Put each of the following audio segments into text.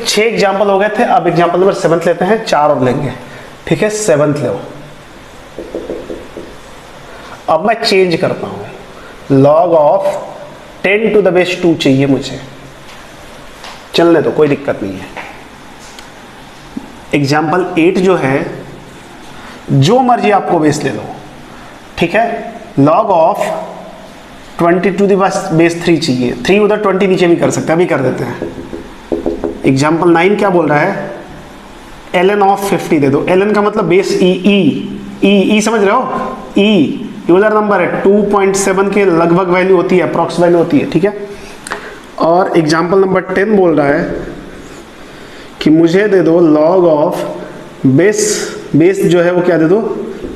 6 example हो गए थे, अब एग्जाम्पल नंबर 7 लेते हैं, 4 और लेंगे, ठीक है। 7 लो, अब मैं चेंज करता हूं, log of 10 to the base 2 चाहिए मुझे, चलने दो कोई दिक्कत नहीं है। एग्जाम्पल 8 जो है, जो मर्जी आपको बेस ले लो, ठीक है। log of 20 to the base 3 चाहिए, 3 उधर 20 नीचे भी कर सकते हैं, अभी कर देते हैं। एग्जाम्पल 9 क्या बोल रहा है, ln ऑफ 50 दे दो। ln का मतलब बेस ई समझ रहे हो, ई यूलर नंबर है, 2.7 के लगभग वैल्यू होती है, अप्रॉक्स वैल्यू होती है, ठीक है। और एग्जाम्पल नंबर 10 बोल रहा है कि मुझे दे दो log ऑफ बेस जो है वो क्या दे दो,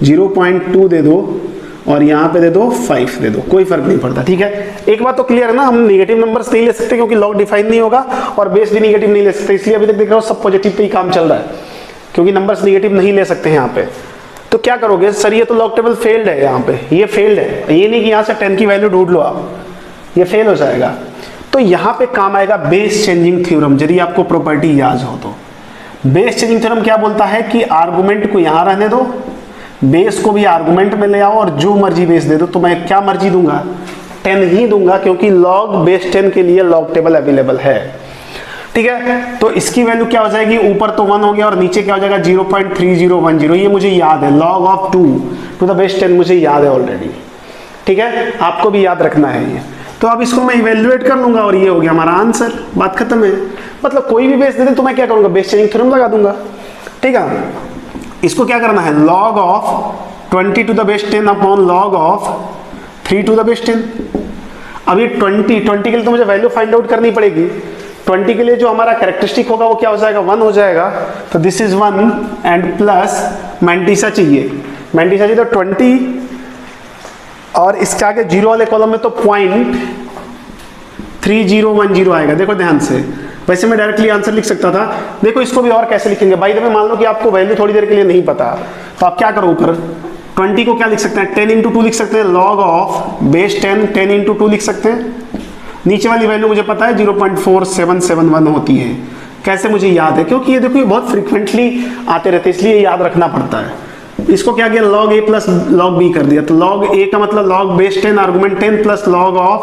0.2 दे दो, और यहाँ पे दे दो 5 दे दो, कोई फर्क नहीं पड़ता, ठीक है। एक बात तो क्लियर है ना, हम नेगेटिव नंबर्स नहीं ले सकते क्योंकि log डिफाइन नहीं होगा, और बेस भी नेगेटिव नहीं ले सकते, इसलिए अभी तक देख रहा हूँ सब पॉजिटिव पे ही काम चल रहा है, क्योंकि नंबर्स नेगेटिव नहीं ले सकते हैं यहाँ पे। तो क्या करोगे सर, ये तो log टेबल फेल्ड है, यहाँ पे ये फेल्ड है, ये नहीं कि यहाँ से 10 की वैल्यू ढूंढ लो आप, ये फेल हो जाएगा। तो यहाँ पे काम आएगा बेस चेंजिंग थ्योरम, यदि आपको प्रॉपर्टी याद हो तो। बेस चेंजिंग थ्योरम क्या बोलता है कि आर्गुमेंट को यहाँ रहने दो, बेस को भी आर्गुमेंट में ले आओ, और जो मर्जी बेस दे दो, तो मैं क्या मर्जी दूंगा, 10 ही दूंगा, क्योंकि log बेस 10 के लिए log टेबल अवेलेबल है, ठीक है। तो इसकी वैल्यू क्या हो जाएगी, ऊपर तो 1 हो गया और नीचे क्या हो जाएगा 0.3010, ये मुझे याद है। log of 2 to the base 10 मुझे याद है ऑलरेडी, ठीक है, आपको भी याद रखना है ये। तो अब इसको मैं इवेल्युएट कर लूंगा और ये हो गया हमारा आंसर, बात खत्म है। मतलब कोई भी बेस दे दे तो मैं क्या करूंगा, बेस चेंजिंग थ्योरम लगा दूंगा, ठीक है। इसको क्या करना है, log of 20 to the base 10 upon log of 3 to the base 10। अब ये 20 के लिए तो मुझे वैल्यू फाइंड आउट करनी पड़ेगी। 20 के लिए जो हमारा कैरेक्टरिस्टिक होगा वो क्या हो जाएगा, 1 हो जाएगा, तो this is 1 and plus mantissa चाहिए, तो 20 और इसके आगे 0 वाले कॉलम में तो 0.3010 आएगा। देखो ध्यान से, वैसे मैं डायरेक्टली आंसर लिख सकता था, देखो इसको भी और कैसे लिखेंगे। बाय द वे मान लो कि आपको वैल्यू थोड़ी देर के लिए नहीं पता, तो आप क्या करो, ऊपर 20 को क्या लिख सकते हैं, 10 इंटू 2 लिख सकते हैं, log ऑफ बेस 10 इंटू 2 लिख सकते हैं। नीचे वाली वैल्यू मुझे पता है 0.4771 होती है। कैसे मुझे याद है, क्योंकि ये देखो ये बहुत फ्रीक्वेंटली आते रहते हैं, इसलिए याद रखना पड़ता है। इसको क्या किया, log a plus log b कर दिया, तो log a का मतलब log base 10 argument 10 plus log of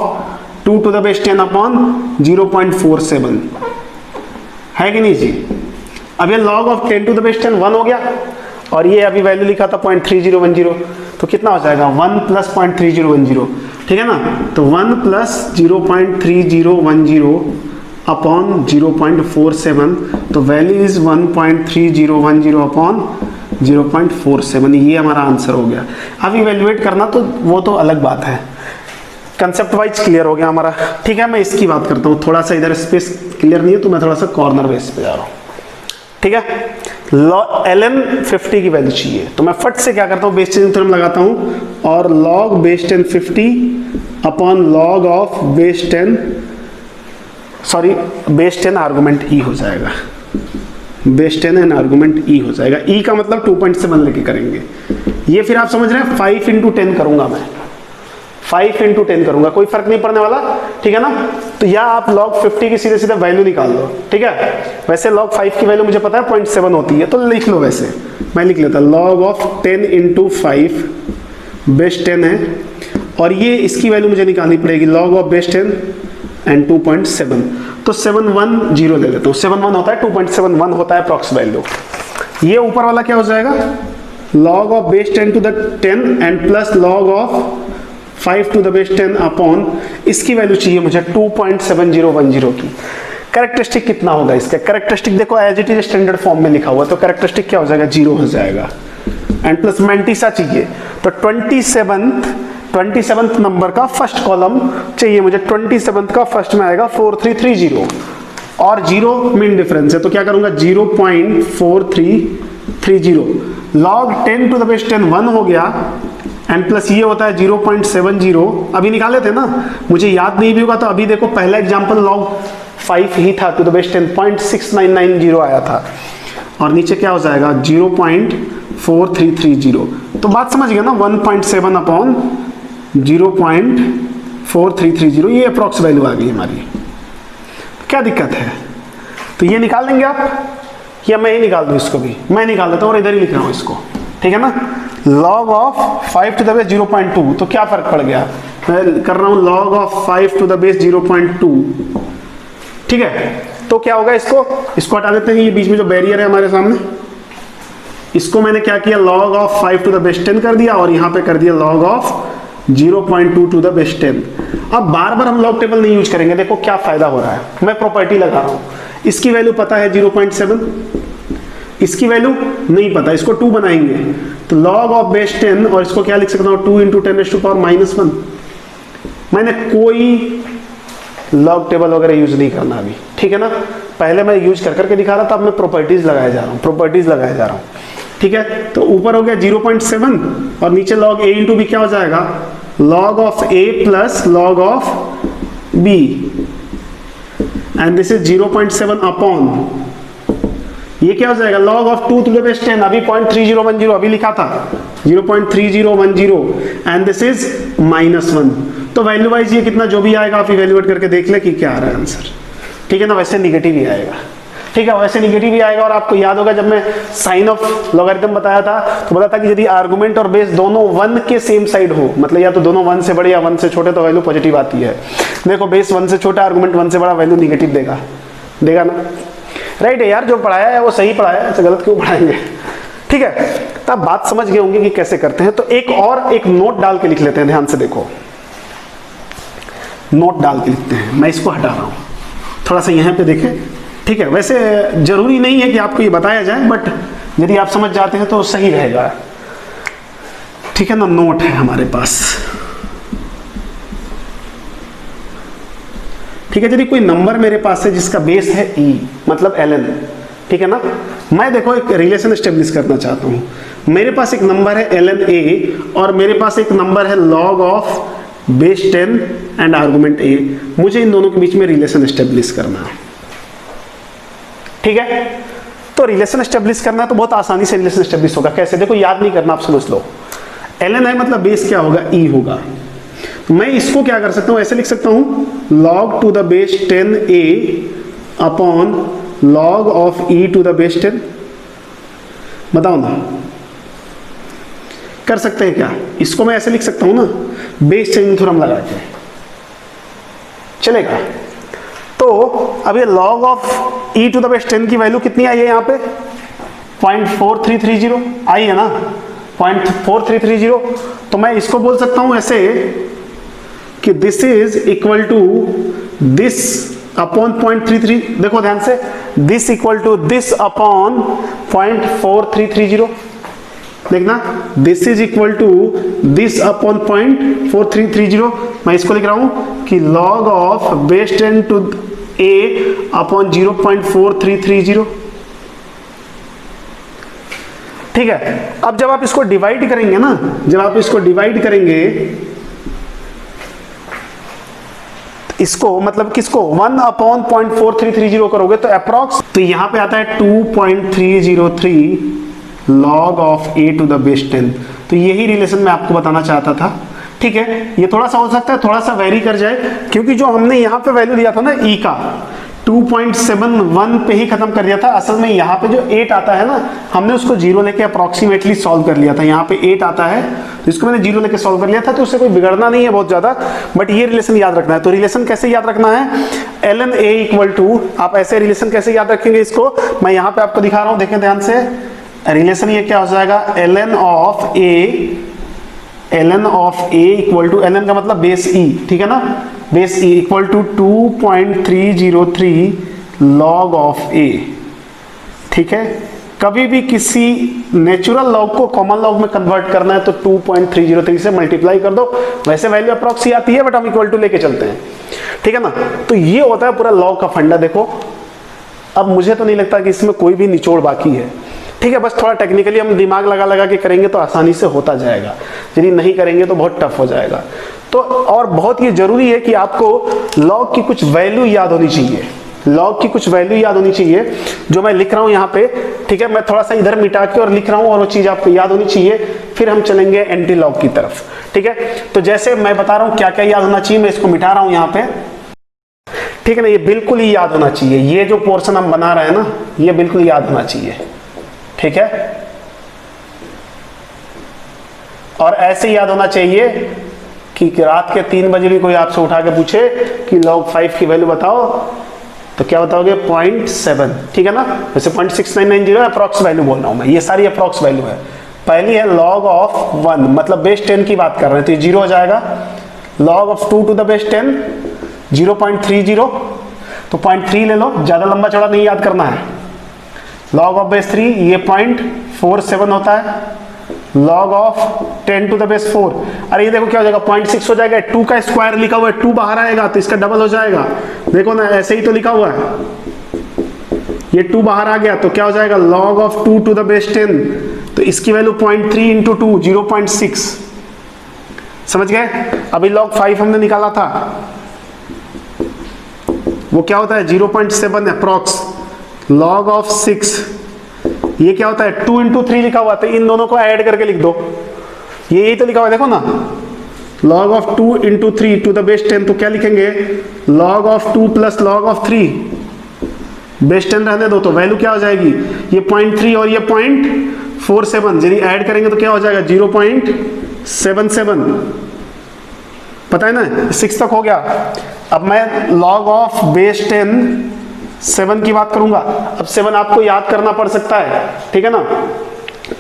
2 to the base 10 upon 0.47 है कि नहीं जी। अब ये log of 10 to the base 10 1 हो गया, और ये अभी वैल्यू लिखा था 0.3010, तो कितना हो जाएगा 1 प्लस 0.3010, ठीक है ना। तो 1 प्लस 0.3010 अपॉन 0.47, तो वैल्यू इज 1.3010 अपॉन 0.47, ये हमारा आंसर हो गया। अब इवेल्युएट करना तो वो तो अलग बात है, कंसेप्ट वाइज क्लियर हो गया हमारा, ठीक है। मैं इसकी बात करता हूँ, थोड़ा सा इधर स्पेस क्लियर नहीं है तो मैं थोड़ा सा कॉर्नर बेस पे जा रहा हूँ, ठीक है। ln 50 की वैल्यू चाहिए, तो मैं फट से क्या करता हूँ, बेस चेंजिंग थ्योरम लगाता हूँ, और log base 10 50 upon log of base 10 argument e हो जाएगा, बेस 10 एन आर्गुमेंट ई हो जाएगा। ई का मतलब 2.7 लेके करेंगे, ये फिर आप समझ रहे हैं 5 इंटू 10 करूंगा मैं, 5 इंटू 10 करूंगा, कोई फर्क नहीं पड़ने वाला, ठीक है ना। तो या आप log 50 की सीधे सीधे वैल्यू निकाल लो, ठीक है। वैसे log 5 की वैल्यू मुझे पता है 0.7 होती है, तो लिख लो, वैसे मैं लिख लेता log ऑफ 10 इंटू 5 बेस 10 है, और ये इसकी वैल्यू मुझे निकालनी पड़ेगी log ऑफ बेस 10 एंड 2.7, तो 710 ले लेता हूँ। 7 होता है 2.71 होता है अप्रॉक्स वैल्यू। ये ऊपर वाला क्या हो जाएगा, log of base 10 to the 10 and plus log of 5 to the base 10 upon, इसकी वैल्यू चाहिए मुझे 2.7010 की। कैरेक्टरिस्टिक कितना होगा इसका, कैरेक्टरिस्टिक देखो as it is standard form में लिखा हुआ, तो कैरेक्टरिस्टिक क्या हो जाएगा, 0 हो जाएगा, एंड प्लस मैंटिसा चाहिए, तो 27th नंबर का फर्स्ट कॉलम चाहिए मुझे, 27th का फर्स्ट में आएगा 4330, और 0 मीन डिफरेंस है, तो क्या करूंगा 0.4330, log 10 टू द बेस 10 1 हो गया, एंड प्लस ये होता है 0.70, अभी निकाले थे ना, मुझे याद नहीं भी होगा तो अभी देखो पहला एग्जांपल log 5 ही था टू द बेस 10, 0.6990 आया था, और नीचे क्या हो जाएगा 0.4330, तो बात समझ गया ना, 1.7 अपॉन 0.4330, ये अप्रॉक्स वैल्यू आ गई हमारी। क्या दिक्कत है, तो ये निकाल लेंगे आप, या मैं ही निकाल दूँ इसको भी? मैं निकाल देता हूँ और इधर ही लिख रहा हूँ इसको, ठीक है ना। log of 5 to the base 0.2, तो क्या फर्क पड़ गया, मैं कर रहा हूँ log of 5 to the base 0.2, ठीक है। तो क्या होगा, इसको हटा देते हैं, ये बीच में जो बैरियर है हमारे सामने, इसको मैंने क्या किया, log of 5 to the base 10 कर दिया और यहाँ पे कर दिया log of 0.2 to the base 10। अब बार बार हम log टेबल नहीं यूज करेंगे, देखो क्या फायदा हो रहा है, मैं प्रॉपर्टी लगा रहा हूँ। इसकी वैल्यू पता है 0.7, इसकी वैल्यू नहीं पता, इसको 2 बनाएंगे तो log ऑफ बेस 10, और इसको क्या लिख सकता हूँ, 2 इंटू 10⁻⁻1। मैंने कोई लॉग टेबल वगैरह यूज नहीं करना अभी, ठीक है ना। पहले मैं यूज कर करके दिखा रहा था, अब मैं प्रॉपर्टीज लगाया जा रहा हूँ, ठीक है। तो ऊपर हो गया 0.7 और नीचे log a इंटू बी क्या हो जाएगा, log of a plus log of b, and this is 0.7 upon, ये क्या हो जाएगा, log of 2 to the base 10, अभी 0.3010 अभी लिखा था 0.3010, एंड दिस इज -1। तो वैल्यू वाइज ये कितना जो भी आएगा आप इवेल्युएट करके देख ले कि क्या आ रहा है आंसर, ठीक है ना। वैसे निगेटिव ही आएगा, ठीक है, वैसे निगेटिव ही आएगा। और आपको याद होगा जब मैं साइन ऑफ लॉगरिथम बताया था तो बोला था कि यदि आर्गुमेंट और बेस दोनों 1 के सेम साइड हो, मतलब या तो दोनों 1 से बड़े या 1 से छोटे, तो वैल्यू पॉजिटिव आती है। देखो बेस 1 से छोटा, आर्गुमेंट 1 से बड़ा, वैल्यू निगेटिव देगा ना, राइट है यार। जो पढ़ाया है वो सही पढ़ाया है, गलत क्यों पढ़ाएंगे, ठीक है। तो आप बात समझ गए होंगे कि कैसे करते हैं। तो एक नोट डाल के लिख लेते हैं, ध्यान से देखो, नोट डाल के लिखते हैं। मैं इसको हटा रहा हूं, थोड़ा सा यहाँ पे देखें, ठीक है। वैसे जरूरी नहीं है कि आपको ये बताया जाए, बट यदि आप समझ जाते हैं तो सही रहेगा, ठीक है ना। नोट है हमारे पास, ठीक है। यदि कोई नंबर मेरे पास है जिसका बेस है e, मतलब ln, ठीक है ना। मैं देखो एक रिलेशन एस्टेब्लिश करना चाहता हूं। मेरे पास एक नंबर है ln a और मेरे पास एक नंबर है log of base 10 and argument a। मुझे इन दोनों के बीच में रिलेशन एस्टेब्लिश करना है, ठीक है। तो रिलेशन एस्टेब्लिश करना है तो बहुत आसानी से रिलेशन एस्टेब्लिश होगा। कैसे, देखो याद नहीं करना, आप समझ लो। ln है मतलब बेस क्या होगा, e होगा। मैं इसको क्या कर सकता हूं, ऐसे लिख सकता हूं, log to the base 10a upon log of e to the base 10। बताओ ना, कर सकते हैं क्या? इसको मैं ऐसे लिख सकता हूं ना, बेस चेंजिंग थ्योरम लगा के, चलेगा। तो अब ये log of e to the base 10 की वैल्यू कितनी आई है यहाँ पे, 0.4330 आई है ना, 0.4330। तो मैं इसको बोल सकता हूं ऐसे कि this is equal to this upon 0.33, देखो ध्यान से, this equal to this upon 0.4330। देखना, this is equal to this upon 0.4330। मैं इसको लिख रहा हूं कि log of base 10 to a upon 0.4330, ठीक है। अब जब आप इसको डिवाइड करेंगे ना, जब आप इसको डिवाइड करेंगे इसको, मतलब किसको, 1 अपॉन 0.4330 करोगे तो अप्रॉक्स, तो यहां पे आता है 2.303 log of a to the base 10। तो यही रिलेशन मैं आपको बताना चाहता था, ठीक है। ये थोड़ा सा हो सकता है थोड़ा सा वेरी कर जाए, क्योंकि जो हमने यहाँ पे वैल्यू दिया था ना e का, 2.71 पे ही खत्म कर दिया था। असल में यहाँ पे जो 8 आता है ना, हमने उसको 0 लेके अप्रॉक्सीमेटली सॉल्व कर लिया था। यहाँ पे 8 आता है तो इसको मैंने 0 लेके सॉल्व कर लिया था, तो उससे कोई बिगड़ना नहीं है बहुत ज्यादा, बट ये रिलेशन याद रखना है। तो रिलेशन कैसे याद रखना है, ln a इक्वल टू, आप ऐसे रिलेशन कैसे याद रखेंगे इसको, मैं यहाँ पे आपको दिखा रहा हूँ, देखें ध्यान से। रिलेशन ये क्या हो जाएगा, ln of a equal to, ln का मतलब बेस e, ठीक है ना, base e equal to 2.303 log of a, ठीक है। कभी भी किसी नेचुरल लॉग को कॉमन लॉग में कन्वर्ट करना है तो 2.303 से मल्टीप्लाई कर दो, वैसे वैल्यू अप्रॉक्सी आती है बट हम इक्वल टू लेके चलते हैं, ठीक है ना। तो ये होता है पूरा लॉग का फंडा। देखो अब मुझे तो नहीं लगता कि इसमें कोई भी निचोड़ बाकी है, ठीक है। बस थोड़ा टेक्निकली हम दिमाग लगा लगा के करेंगे तो आसानी से होता जाएगा, यदि नहीं करेंगे तो बहुत टफ हो जाएगा। तो और बहुत ये जरूरी है कि आपको लॉग की कुछ वैल्यू याद होनी चाहिए, लॉग की कुछ वैल्यू याद होनी चाहिए जो मैं लिख रहा हूं यहाँ पे, ठीक है। मैं थोड़ा सा इधर मिटा के और लिख रहा हूं और वो चीज आपको याद होनी चाहिए, फिर हम चलेंगे एंटी लॉग की तरफ, ठीक है। तो जैसे मैं बता रहा हूं क्या क्या याद होना चाहिए, मैं इसको मिटा रहा हूं यहाँ पे, ठीक है ना, ये बिल्कुल ही याद होना चाहिए, ये जो पोर्शन हम बना रहे हैं ना, ये बिल्कुल याद होना चाहिए, ठीक है। और ऐसे याद होना चाहिए कि रात के 3 बजे भी कोई आपसे उठा के पूछे कि log 5 की वैल्यू बताओ, तो क्या बताओगे 0.7, ठीक है ना। वैसे 0.6990 अप्रॉक्स वैल्यू बोल रहा हूं मैं, ये सारी अप्रॉक्स वैल्यू है। पहली है log ऑफ 1, मतलब बेस 10 की बात कर रहे हैं, तो ये 0 हो जाएगा। log of 2 to the base 10 0.30, तो 0.3 ले लो, ज्यादा लंबा चौड़ा नहीं याद करना है। log ऑफ बेस 3 ये 0.47 होता है। log of 10 to the base 4, अरे ये देखो क्या हो जाएगा 0.6 हो जाएगा। 2 का स्क्वायर लिखा हुआ है, 2 बाहर आएगा तो इसका डबल हो जाएगा, देखो ना ऐसे ही तो लिखा हुआ है, ये 2 बाहर आ गया तो क्या हो जाएगा log of 2 to the base 10, तो इसकी वैल्यू 0.3 इंटू 2 0.6, समझ गए। अभी log 5 हमने निकाला था, वो क्या होता है 0.7 अप्रॉक्स। log ऑफ 6 ये क्या होता है 2 इंटू 3 लिखा हुआ, तो इन दोनों को ऐड करके लिख दो, ये यही तो लिखा हुआ है, देखो ना log of 2 into 3 to the base 10, तो क्या लिखेंगे log of 2 plus log of 3, base 10 रहने दो, तो वैल्यू क्या हो जाएगी ये 0.3 और ये 0.47, यदि ऐड करेंगे तो क्या हो जाएगा 0.77, पता है ना 6 तक हो गया। अब मैं log ऑफ बेस 10 7 की बात करूंगा। अब 7 आपको याद करना पड़ सकता है, ठीक है ना,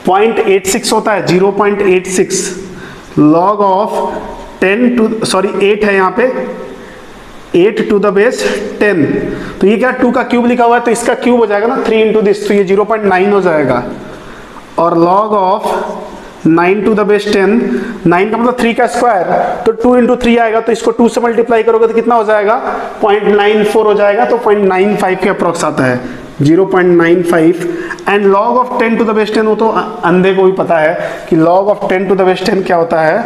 0.86 होता है 0.86 log ऑफ 10 टू 8 है यहाँ पे 8 टू द बेस 10, तो ये क्या 2 का क्यूब लिखा हुआ है, तो इसका क्यूब हो जाएगा ना 3 इंटू दिस, तो ये 0.9 हो जाएगा। और log of 9 to the base 10, 9 का मतलब 3 का स्क्वायर, तो 2 इंटू 3 आएगा, तो इसको 2 से मल्टीप्लाई करोगे तो कितना हो जाएगा 0.94 हो जाएगा, तो 0.95 के अप्रॉक्स आता है 0.95। And log of 10 to the base 10, वो तो अंधे को भी पता है कि log of 10 to the base 10 क्या होता है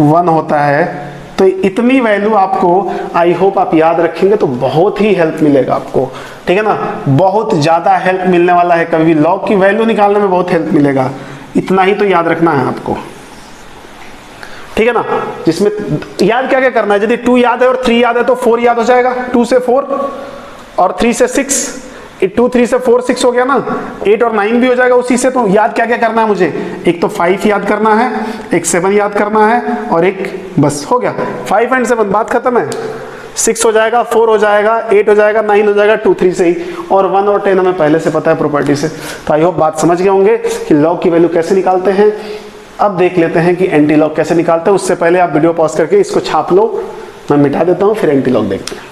1 होता है। तो इतनी वैल्यू आपको आई होप आप याद रखेंगे तो बहुत ही हेल्प मिलेगा आपको, ठीक है ना, बहुत ज्यादा हेल्प मिलने वाला है। कभी भी log की वैल्यू निकालने में बहुत हेल्प मिलेगा, इतना ही तो याद रखना है आपको, ठीक है ना। जिसमें याद क्या क्या करना है, यदि 2 याद है और 3 याद है तो 4 याद हो जाएगा, 2 से 4 और 3 से 6, 2 3 से 4 6 हो गया ना, 8 और 9 भी हो जाएगा उसी से। तो याद क्या क्या करना है मुझे, एक तो 5 याद करना है, एक 7 याद करना है, और एक बस हो गया 5 एंड 7, बात खत्म है। 6 हो जाएगा, 4 हो जाएगा, 8 हो जाएगा, 9 हो जाएगा, 2 3 से ही, और 1 और 10 हमें पहले से पता है प्रॉपर्टी से। तो आई होप बात समझ गए होंगे कि log की वैल्यू कैसे निकालते हैं। अब देख लेते हैं कि एंटी लॉग कैसे निकालते हैं। उससे पहले आप वीडियो पॉज करके इसको छाप लो, मैं मिटा देता हूं, फिर एंटी लॉग देखते हैं।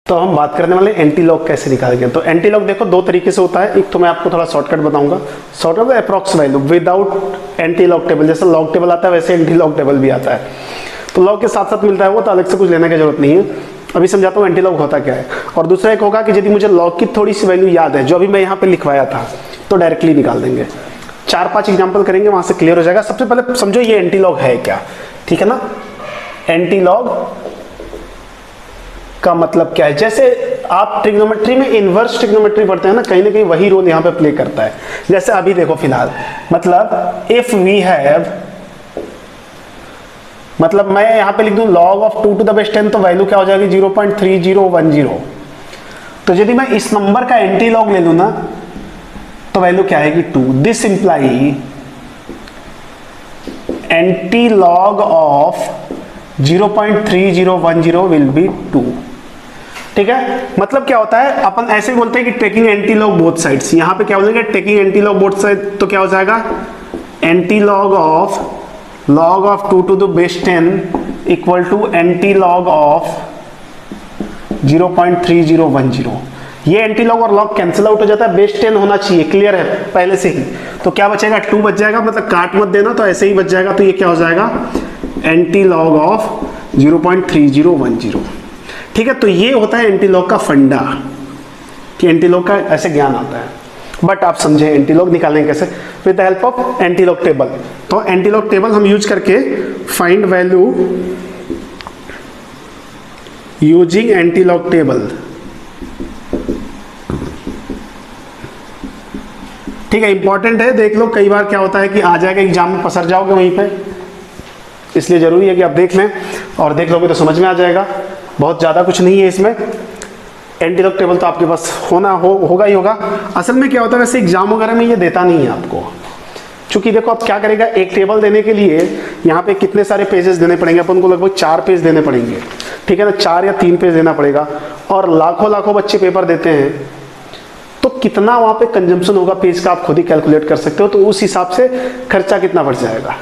तो हम बात करने वाले एंटी लॉग कैसे निकालेंगे। तो एंटी लॉग देखो 2 तरीके से होता है, एक तो मैं आपको थोड़ा शॉर्टकट बताऊंगा, shortcut approx value without anti log table. जैसे लॉग टेबल आता है वैसे एंटी लॉग टेबल भी आता है, तो लॉग के साथ साथ मिलता है वो, तो अलग से कुछ लेने की जरूरत नहीं है। अभी समझाता हूँ एंटी लॉग होता क्या है। और दूसरा एक होगा कि यदि मुझे लॉग की थोड़ी सी वैल्यू याद है जो अभी मैं यहाँ पे लिखवाया था, तो डायरेक्टली निकाल देंगे। 4-5 एग्जाम्पल करेंगे, वहां से क्लियर हो जाएगा। सबसे पहले समझो ये एंटी लॉग है क्या, ठीक है ना। एंटी लॉग का मतलब क्या है, जैसे आप ट्रिग्नोमेट्री में इनवर्स ट्रिग्नोमेट्री पढ़ते हैं ना, कहीं ना कहीं वही रोल यहाँ पे प्ले करता है। जैसे अभी देखो फिलहाल, मतलब इफ वी हैव, मतलब मैं यहां पे लिख दूं log of 2 to the base 10, तो वैल्यू क्या हो जाएगी 0.3010। तो यदि मैं इस नंबर का एंटी लॉग ले लूं ना, तो वैल्यू क्या आएगी 2। This imply anti log of 0.3010 will be 2, ठीक है। मतलब क्या होता है, अपन ऐसे ही बोलते हैं कि taking anti log both sides. यहां पे क्या बोलेंगे taking anti log both side, तो क्या हो जाएगा anti log of log of 2 to the base 10 equal to anti log of 0.3010। ये एंटी लॉग और लॉग कैंसिल आउट हो जाता है, बेस 10 होना चाहिए, क्लियर है पहले से ही। तो क्या बचेगा 2 बच जाएगा, मतलब काट मत देना, तो ऐसे ही बच जाएगा। तो ये क्या हो जाएगा एंटी लॉग ऑफ 0.3010, ठीक है। तो ये होता है एंटी लॉग का फंडा, कि एंटी लॉग का ऐसे ज्ञान आता है। बट आप समझे एंटी लॉग निकालेंगे कैसे, with the help of anti log table. तो एंटी लॉग टेबल हम यूज करके find value using anti log table, ठीक है। इंपॉर्टेंट है, देख लो, कई बार क्या होता है कि आ जाएगा एग्जाम में, पसर जाओगे वहीं पे, इसलिए जरूरी है कि आप देख लें। और देख लोगे तो समझ में आ जाएगा, बहुत ज़्यादा कुछ नहीं है इसमें। एंटी लॉग टेबल तो आपके पास होगा ही होगा। असल में क्या होता है, वैसे एग्जाम वगैरह में ये देता नहीं है आपको, क्योंकि देखो आप क्या करेगा, एक टेबल देने के लिए यहाँ पे कितने सारे पेजेस देने पड़ेंगे अपन को, लगभग 4 पेज देने पड़ेंगे, ठीक है ना, 4 या 3 पेज देना पड़ेगा, और लाखों बच्चे पेपर देते हैं, तो कितना वहाँ पे कंजम्पशन होगा पेज का आप खुद ही कैलकुलेट कर सकते हो, तो उस हिसाब से खर्चा कितना बढ़ जाएगा,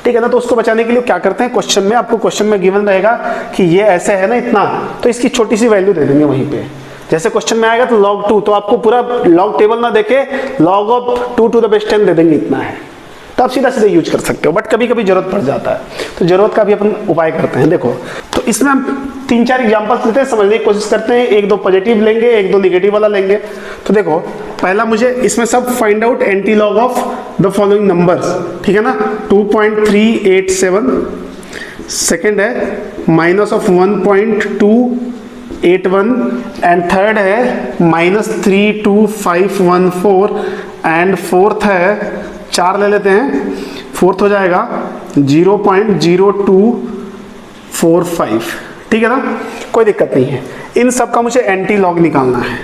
ठीक है ना। तो उसको बचाने के लिए क्या करते हैं, क्वेश्चन में आपको क्वेश्चन में गिवन रहेगा कि ये ऐसे है ना इतना, तो इसकी छोटी सी वैल्यू दे देंगे वहीं पे। जैसे क्वेश्चन में आएगा तो log 2, तो आपको पूरा log टेबल ना देके log of 2 to the base 10 दे देंगे, इतना है, तो आप सीधा सीधा यूज कर सकते हो। बट कभी कभी जरूरत पड़ जाता है, तो जरूरत का भी अपन उपाय करते हैं। देखो तो इसमें हम 3-4 एग्जांपल्स लेते हैं, समझने की कोशिश करते हैं, 1-2 पॉजिटिव लेंगे, 1-2 निगेटिव वाला लेंगे। तो देखो पहला मुझे इसमें सब find out anti log of the following numbers, ठीक है ना, 2.387, सेकेंड है माइनस ऑफ 1.281, एंड थर्ड है -32514, एंड फोर्थ है 4 ले लेते हैं, फोर्थ हो जाएगा 0.0245, ठीक है ना, कोई दिक्कत नहीं है। इन सब का मुझे एंटी लॉग निकालना है,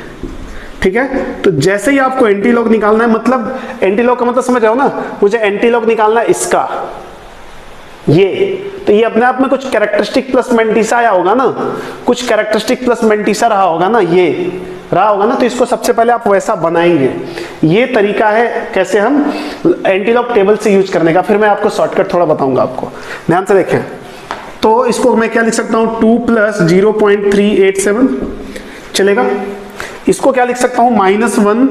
ठीक है। तो जैसे ही आपको एंटी लॉग निकालना है, मतलब एंटी लॉग का मतलब समझ रहे हो ना, मुझे एंटी लॉग निकालना है इसका, ये तो ये अपने आप में कुछ कैरेक्टरिस्टिक प्लस मेंटिसा आया होगा ना, कुछ कैरेक्टरिस्टिक प्लस मेंटिसा रहा होगा ना, ये रहा होगा ना, तो इसको सबसे पहले आप वैसा बनाएंगे। ये तरीका है कैसे हम एंटी लॉग टेबल से यूज करने का। फिर मैं आपको शॉर्टकट थोड़ा बताऊंगा आपको, ध्यान से देखें। तो इसको मैं क्या लिख सकता हूं, 2 + 0.387 चलेगा। इसको क्या लिख सकता हूं, -1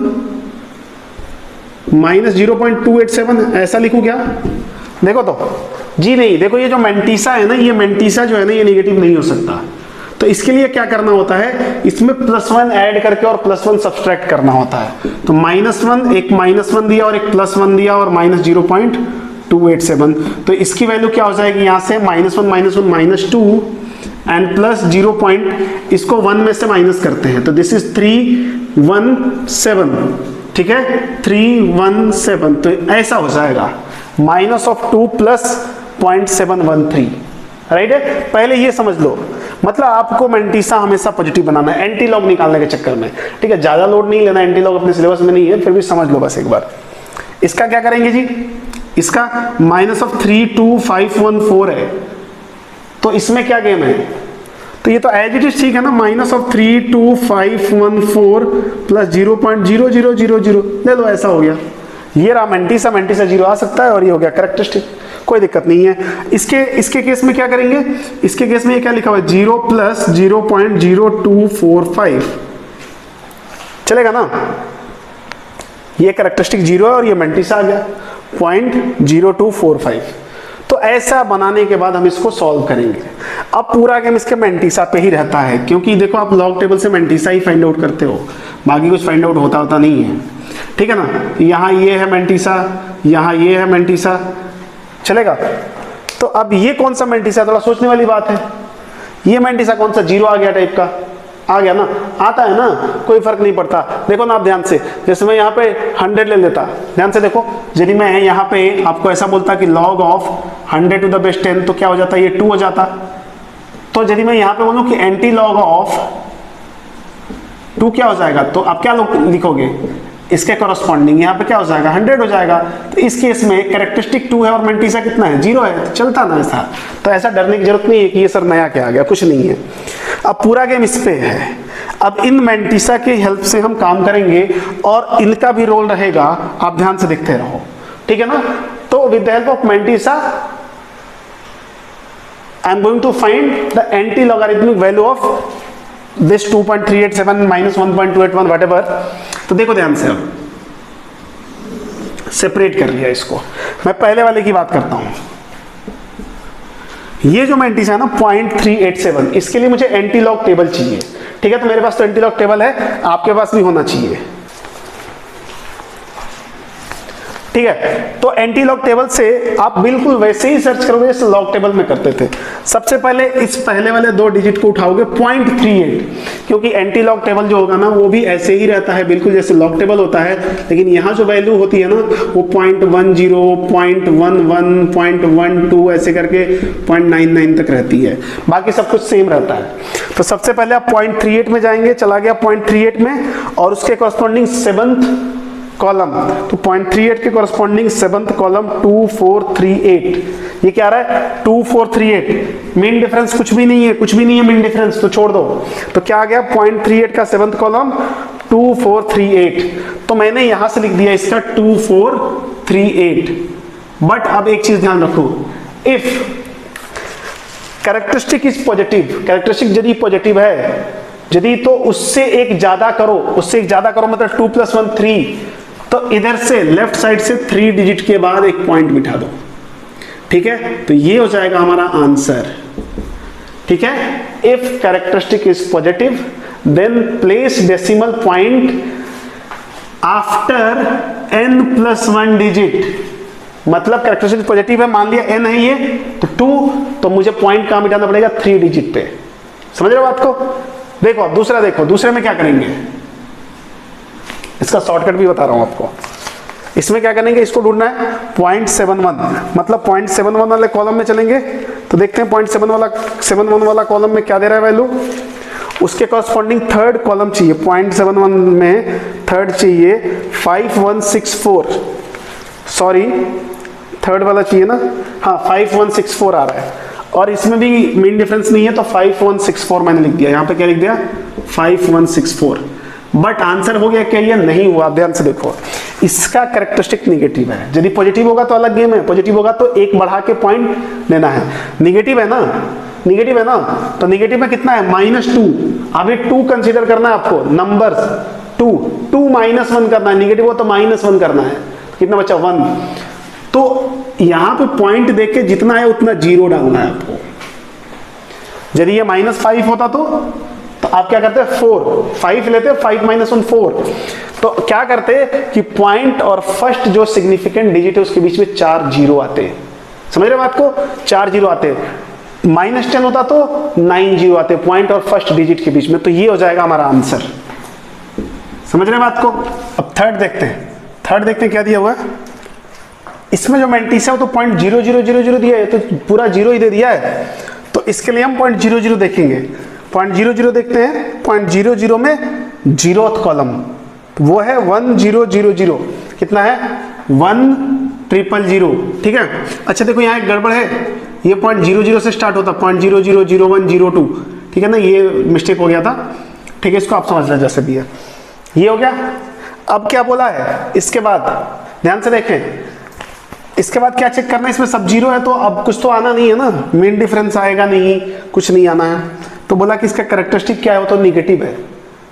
-0.287, ऐसा लिखूं क्या? देखो तो जी नहीं, देखो ये जो मेंटिसा है ना, ये मेंटिसा जो है ना, ये नेगेटिव नहीं हो सकता। तो इसके लिए क्या करना होता है, इसमें +1 ऐड करके और +1 सब्सट्रैक्ट करना होता है। तो -1, एक -1 दिया और एक +1 दिया और -0.287, तो इसकी वैल्यू क्या हो जाएगी, यहाँ से -1 -2 एंड प्लस 0. इसको 1 में से माइनस करते हैं, तो दिस इज 317, ठीक है, 317। तो ऐसा हो जाएगा -2 + 0.713, राइट है। पहले ये समझ लो, मतलब आपको मेंटिसा हमेशा पॉजिटिव बनाना है एंटी लॉग निकालने के चक्कर में, ठीक है। ज्यादा लोड नहीं लेना, एंटी लॉग अपने सिलेबस में नहीं है, फिर भी समझ लो बस एक बार। इसका क्या करेंगे जी, इसका -32514 है, तो इसमें क्या गेम है, तो ये तो एज इट इज ठीक है ना, -32514 + 0.0000 ले लो, ऐसा हो गया। ये रहा मेंटिसा, मेंटिसा 0 आ सकता है, और ये हो गया कैरेक्टरिस्टिक, कोई दिक्कत नहीं है। इसके केस में क्या करेंगे, इसके केस में ये क्या लिखा हुआ है, 0 + 0.0245 चलेगा ना। ये कैरेक्टरिस्टिक 0 है और ये मेंटिसा आ गया 0.0245। तो ऐसा बनाने के बाद हम इसको सॉल्व करेंगे। अब पूरा गेम इसके मेंटिसा पे ही रहता है, क्योंकि देखो आप लॉग टेबल से मेंटिसा ही फाइंड आउट करते हो, बाकी कुछ फाइंड आउट होता नहीं है, ठीक है ना। यहाँ ये है मेंटिसा, यहाँ ये है मेंटिसा, चलेगा। तो अब ये कौन सा मेंटिसा, थोड़ा सोचने वाली बात है। ये मेंटिसा कौन सा, 0 आ गया टाइप का, आ गया ना, आता है ना, कोई फर्क नहीं पड़ता। देखो ना आप ध्यान से, जैसे मैं यहाँ पे 100 ले लेता, ध्यान से देखो, यदि मैं यहाँ पे आपको ऐसा बोलता कि log of 100 to the base 10, तो क्या हो जाता, ये 2 हो जाता। तो यदि मैं यहाँ पे बोलूँ कि एंटी लॉग ऑफ 2 क्या हो जाएगा, तो आप क्या लिखोगे, इसके कॉरस्पॉन्डिंग यहाँ पे क्या हो जाएगा, 100 हो जाएगा। तो इस केस में कैरेक्टरिस्टिक 2 है और मेंटिसा कितना है, 0 है, तो चलता ना ऐसा। तो ऐसा डरने की जरूरत नहीं है कि ये सर नया क्या आ गया, कुछ नहीं है। अब पूरा गेम इस पे है। अब इन मेंटिसा की हेल्प से हम काम करेंगे और इनका भी रोल रहेगा, आप ध्यान से देखते रहो, ठीक है ना। तो with the help of mantissa I am going to find the anti logarithmic value of this 2.387 -1.281 whatever. तो देखो ध्यान से, अब सेपरेट कर लिया इसको। मैं पहले वाले की बात करता हूं। ये जो मेंटिसा है ना 0.387, इसके लिए मुझे एंटी लॉग टेबल चाहिए, ठीक है। तो मेरे पास तो एंटी लॉग टेबल है, आपके पास भी होना चाहिए, ठीक है। तो एंटी लॉग टेबल से आप बिल्कुल वैसे ही सर्च करोगे जैसे लॉग टेबल में करते थे। सबसे पहले इस पहले वाले 2 डिजिट को उठाओगे 0.38, क्योंकि एंटी लॉग टेबल जो होगा ना वो भी ऐसे ही रहता है बिल्कुल जैसे लॉग टेबल होता है, लेकिन यहाँ जो वैल्यू होती है ना वो 0.10, 0.11, 0.12 ऐसे करके 0.99 तक रहती है, बाकी सब कुछ सेम रहता है। तो सबसे पहले आप 0.38 में जाएंगे, चला गया 0.38 में, और उसके कॉरस्पॉन्डिंग 7th कॉलम, तो 0.38 के कॉरस्पॉन्डिंग 7th कॉलम 2438, ये क्या आ रहा है 2438। मीन डिफरेंस कुछ भी नहीं है, कुछ भी नहीं है मीन डिफरेंस, तो छोड़ दो। तो क्या आ गया 0.38 का 7th कॉलम 2438, तो मैंने यहां से लिख दिया इसका 2438। बट अब एक चीज ध्यान रखो, if characteristic is positive, characteristic यदि पॉजिटिव है, यदि तो उससे एक ज्यादा करो, उससे एक ज्यादा करो मतलब 2 + 1 3, तो इधर से लेफ्ट साइड से 3 डिजिट के बाद एक पॉइंट बिठा दो, ठीक है। तो ये हो जाएगा हमारा आंसर, ठीक है। If characteristic is positive then place decimal point after n+1 digit, मतलब कैरेक्टरिस्टिक पॉजिटिव है, मान लिया n है ये तो 2, तो मुझे पॉइंट कहां बिठाना पड़ेगा 3 डिजिट पे। समझ रहे हो बात को? देखो अब दूसरा देखो, दूसरे में क्या करेंगे, इसका शॉर्टकट भी बता रहा हूं आपको। इसमें क्या करेंगे, इसको ढूंढना है 0.71, मतलब 0.71 वाले कॉलम में चलेंगे, तो देखते हैं 0.71 वाला कॉलम में क्या दे रहा है वैल्यू। उसके कॉरस्पॉन्डिंग 3rd कॉलम चाहिए, 0.71 में 3rd चाहिए 5164, सॉरी 3rd वाला चाहिए ना, हाँ 5164 आ रहा है, और इसमें भी मीन डिफरेंस नहीं है तो 5164 मैंने लिख दिया, यहाँ पे क्या लिख दिया 5164। बट आंसर हो गया क्या, ये नहीं हुआ। ध्यान से देखो, इसका कैरेक्टरिस्टिक निगेटिव है, यदि पॉजिटिव होगा तो अलग गेम है, पॉजिटिव होगा तो एक बढ़ा के पॉइंट लेना है, निगेटिव है ना, निगेटिव है ना, तो निगेटिव में कितना है -2, अभी 2 कंसीडर करना है आपको, नंबर्स 2 -1 करना है, निगेटिव हो तो -1 करना है, कितना बचा 1, तो यहां पे पॉइंट देख के जितना है उतना 0 डालना है आपको। यदि ये -5 होता तो आप क्या करते हैं 5 लेते, 5 - 1 4, तो क्या करते कि पॉइंट और फर्स्ट जो सिग्निफिकेंट डिजिट है उसके बीच में 4 0 आते हैं। समझ रहे बात को, 4 0 आते हैं। -10 होता तो 9 0 आते पॉइंट और फर्स्ट डिजिट के बीच में, तो ये हो जाएगा हमारा आंसर। समझ रहे बात को? अब थर्ड देखते हैं, क्या दिया हुआ है इसमें, जो मेंटिस है वो तो 0.0000 दिया है, तो पूरा 0 ही दे दिया है, तो इसके लिए हम 0.00 देखेंगे। 0.00 देखते हैं, 0.00 में 0th कॉलम वो है 1000, कितना है 1000, ठीक है। अच्छा देखो यहाँ एक गड़बड़ है, ये 0.00 से स्टार्ट होता, 0.000102, ठीक है ना, ये मिस्टेक हो गया था, ठीक है, इसको आप समझ लें जैसे भी है, ये हो गया। अब क्या बोला है इसके बाद, ध्यान से देखें, इसके बाद क्या चेक करना है, इसमें सब 0 है तो अब कुछ तो आना नहीं है ना, मीन डिफरेंस आएगा नहीं, कुछ नहीं आना है, तो बोला कि इसका कैरेक्टरिस्टिक क्या है, वो तो निगेटिव है।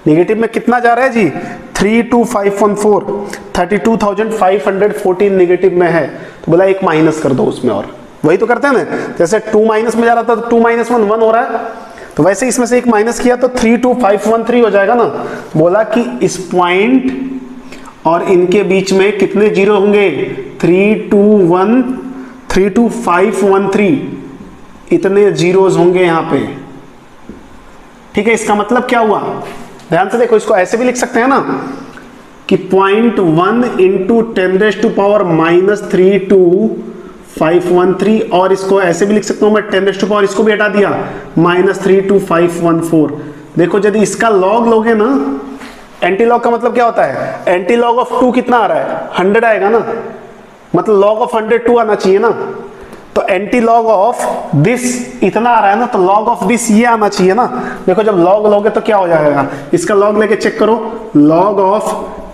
निगेटिव में कितना जा रहा है जी 32514, 32,514 निगेटिव में है, तो बोला एक माइनस कर दो उसमें, और वही तो करते हैं ना, जैसे 2 माइनस में जा रहा था तो 2 - 1 1 हो रहा है, तो वैसे इसमें से एक माइनस किया तो 32513 हो जाएगा ना। बोला कि इस पॉइंट और इनके बीच में कितने 0 होंगे, 32513 इतने जीरोस होंगे यहां पे, ठीक है। इसका मतलब क्या हुआ, ध्यान से देखो, इसको ऐसे भी लिख सकते हैं ना कि 0.1 × 10⁻³ -32513, और इसको ऐसे भी लिख सकता हूं मैं 10⁻, इसको भी हटा दिया -32514। देखो यदि इसका लॉग लोगे ना, एंटी लॉग का मतलब क्या होता है, एंटी लॉग ऑफ 2 कितना आ रहा है 100 आएगा ना, मतलब लॉग ऑफ 100 2 आना चाहिए ना, तो एंटी लॉग ऑफ दिस इतना आ रहा है ना, तो लॉग ऑफ दिस ये आना चाहिए ना। देखो जब लॉग लोगे तो क्या हो जाएगा, इसका लॉग लेके चेक करो, लॉग ऑफ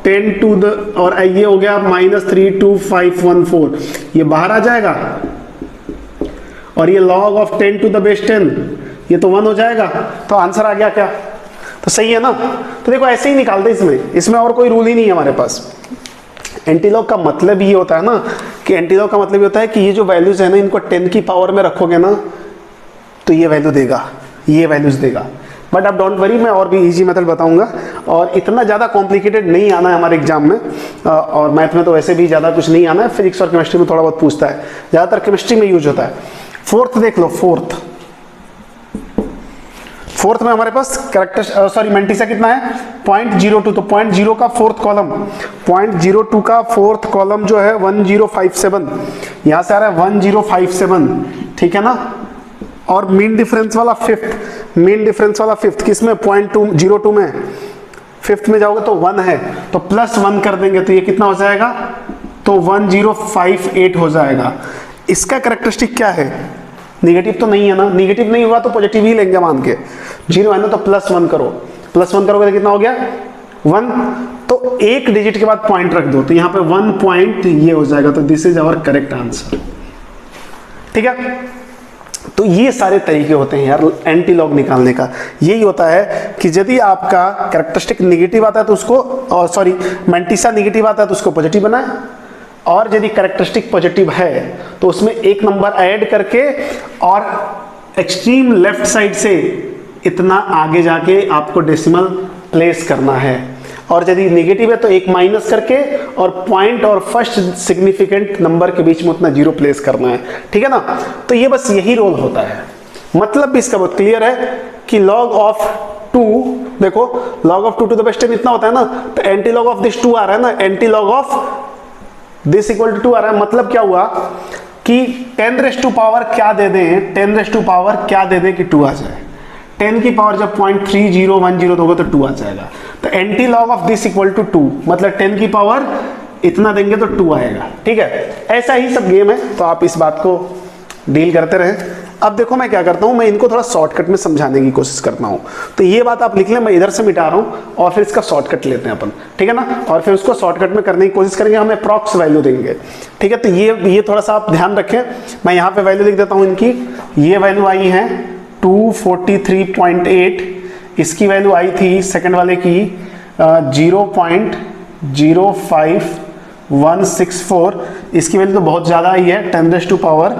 10 टू द, और ये हो गया -32514, ये बाहर आ जाएगा, और ये log of 10 to the base 10, ये तो 1 हो जाएगा, तो आंसर आ गया क्या, तो सही है ना। तो देखो ऐसे ही निकालते इसमें और कोई रूल ही नहीं है हमारे पास। एंटीलॉग का मतलब ये होता है ना कि एंटीलॉग का मतलब ये होता है कि ये जो वैल्यूज है ना, इनको 10 की पावर में रखोगे ना तो ये वैल्यू देगा, ये वैल्यूज देगा। बट आप डोंट वरी, मैं और भी इजी मेथड बताऊंगा, और इतना ज़्यादा कॉम्प्लिकेटेड नहीं आना है हमारे एग्जाम में, और मैथ में तो वैसे भी ज़्यादा कुछ नहीं आना है, फिजिक्स और केमिस्ट्री में थोड़ा बहुत पूछता है, ज़्यादातर केमिस्ट्री में यूज होता है। फोर्थ देख लो, फोर्थ में हमारे पास कैरेक्टर मेंटिसा कितना है 0.02, तो 0.0 का फोर्थ कॉलम, 0.02 का फोर्थ कॉलम जो है 1057, यहां से आ रहा है 1057, ठीक है ना। और मीन डिफरेंस वाला फिफ्थ किसमें 0.02 में, फिफ्थ में जाओगे तो 1 है, तो +1 कर देंगे तो ये कितना हो जाएगा, तो 1058 हो जाएगा। इसका कैरेक्टरिस्टिक क्या है, निगेटिव तो नहीं है ना, निगेटिव नहीं हुआ तो पॉजिटिव ही लेंगे मान के, 0 है ना तो +1 करो, +1 करोगे तो कितना हो गया 1, तो एक डिजिट के बाद पॉइंट रख दो, तो यहाँ पे 1 पॉइंट ये हो जाएगा, तो this is our correct answer, ठीक है। तो ये सारे तरीके होते हैं यार एंटी लॉग निकालने का। यही होता है कि यदि आपका कैरेक्टरिस्टिक नेगेटिव आता है तो उसको, मेंटिसा नेगेटिव आता है तो उसको पॉजिटिव बनाए, और यदि कैरेक्टरिस्टिक पॉजिटिव है तो उसमें एक नंबर ऐड करके और एक्सट्रीम लेफ्ट साइड से इतना आगे जाके आपको डेसिमल प्लेस करना है, और यदि नेगेटिव है तो एक माइनस करके और पॉइंट और फर्स्ट सिग्निफिकेंट नंबर के बीच में उतना 0 प्लेस करना है, ठीक है ना। तो ये बस यही रोल होता है, मतलब भी इसका बहुत क्लियर है कि log of 2, देखो log of 2 to the base 10 इतना होता है ना, तो एंटी लॉग ऑफ दिस 2 आ रहा है ना, anti log of this equal to 2 आ रहा है, मतलब क्या हुआ कि 10 रेज़ टू पावर क्या दे दें, 10 रेज़ टू पावर क्या दे दें कि 2 आ जाए, 10 की पावर जब 0.3010 दोगे तो 2 आ जाएगा, तो anti log of this equal to 2, मतलब 10 की पावर इतना देंगे तो 2 आएगा, ठीक है। ऐसा ही सब गेम है, तो आप इस बात को डील करते रहें। अब देखो मैं क्या करता हूं, मैं इनको थोड़ा शॉर्टकट में समझाने की कोशिश करता हूं, तो ये बात आप लिख लें, मैं इधर से मिटा रहा हूं और फिर इसका शॉर्टकट लेते हैं अपन, ठीक है ना, और फिर उसको शॉर्टकट में करने की कोशिश करेंगे, हम अप्रॉक्स वैल्यू देंगे, ठीक है। तो ये थोड़ा सा आप ध्यान रखें, मैं यहाँ पे वैल्यू लिख देता हूँ इनकी, ये वैल्यू आई है 243.8, इसकी वैल्यू आई थी सेकंड वाले की 0.05164, इसकी वैल्यू तो बहुत ज़्यादा आई है, 10 रेज़ टू पावर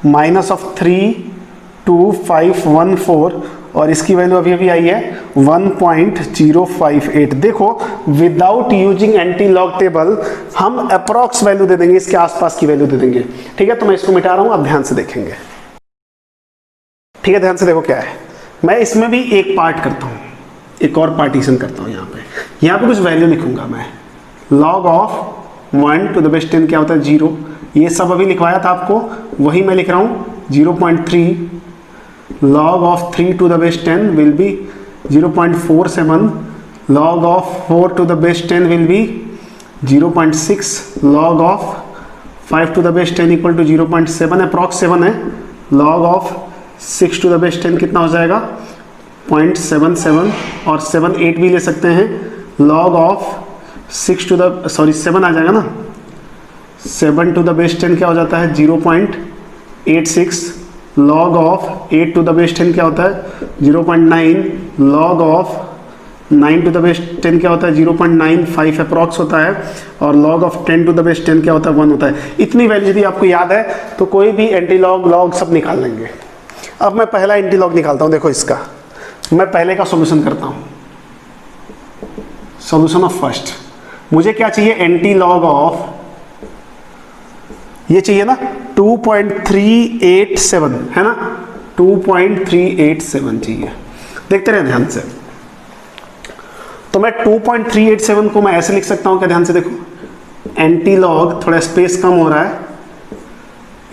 -32514, और इसकी वैल्यू अभी अभी आई है 1.058। देखो without using anti log table हम अप्रॉक्स वैल्यू दे देंगे, इसके आसपास की वैल्यू दे देंगे, ठीक है। तो मैं इसको मिटा रहा हूं, आप ध्यान से देखेंगे, ठीक है। ध्यान से देखो क्या है, मैं इसमें भी एक पार्ट करता हूं, एक और पार्टीशन करता हूं, यहाँ पे कुछ वैल्यू लिखूंगा मैं, log of 1 to the base 10 क्या होता है 0, ये सब अभी लिखवाया था आपको, वही मैं लिख रहा हूँ 0.3, log of 3 to the base 10 will be 0.47, log of 4 to the base 10 will be 0.6, log of 5 to the base 10 equal to 0.7, approx 7 है, log of 6 to the base 10 कितना हो जाएगा 0.77, और 7 8 भी ले सकते हैं, log ऑफ 7 आ जाएगा ना, 7 to the base 10 क्या हो जाता है 0.86, log of 8 to the base 10 क्या होता है 0.9, log of 9 to the base 10 क्या होता है 0.95 अप्रॉक्स होता है, और log of 10 to the base 10 क्या होता है 1 होता है। इतनी वैल्यू यदि आपको याद है तो कोई भी एंटी लॉग लॉग सब निकाल लेंगे। अब मैं पहला एंटी लॉग निकालता हूं, देखो इसका मैं पहले का सॉल्यूशन करता हूं, सॉल्यूशन ऑफ फर्स्ट, मुझे क्या चाहिए एंटी लॉग ऑफ, ये चाहिए ना 2.387 है ना, 2.387 चाहिए, देखते रहे ध्यान से। तो मैं 2.387 को मैं ऐसे लिख सकता हूं क्या, ध्यान से देखो, एंटी लॉग, थोड़ा स्पेस कम हो रहा है,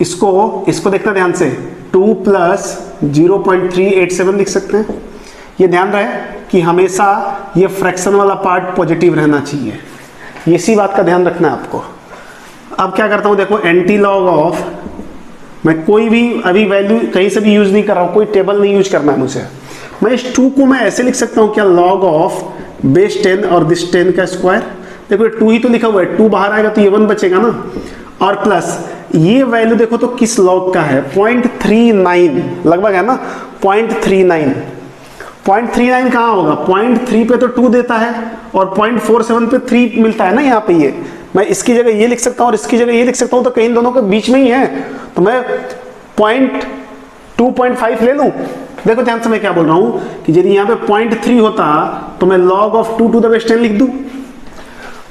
इसको देखना ध्यान से, 2 + 0.387 लिख सकते हैं। ये ध्यान रहे कि हमेशा ये फ्रैक्शन वाला पार्ट पॉजिटिव रहना चाहिए, ये इसी बात का ध्यान रखना है आपको। अब क्या करता हूं, देखो एंटी लॉग ऑफ, मैं कोई भी अभी वैल्यू कहीं से भी यूज नहीं कर रहा हूं, कोई टेबल नहीं यूज करना है मुझे, मैं इस 2 को मैं ऐसे लिख सकता हूं क्या, log ऑफ बेस 10 और दिस 10 का स्क्वायर, देखो 2 ही तो लिखा हुआ है, 2 बाहर आएगा तो ये 1 बचेगा ना, और प्लस ये वैल्यू देखो तो किस लॉग का है 0.39 लगभग है ना, 0.39 कहाँ होगा, 0.3 पे तो 2 देता है और 0.47 पे 3 मिलता है ना यहाँ पे, ये मैं इसकी जगह ये लिख सकता हूँ और इसकी जगह ये लिख सकता हूँ, तो कहीं दोनों के बीच में ही है, तो मैं 2.5 ले लूँ, देखो ध्यान से मैं क्या बोल रहा हूं कि यदि यहाँ पे 0.3 होता तो मैं log of 2 to the base 10 लिख दूं,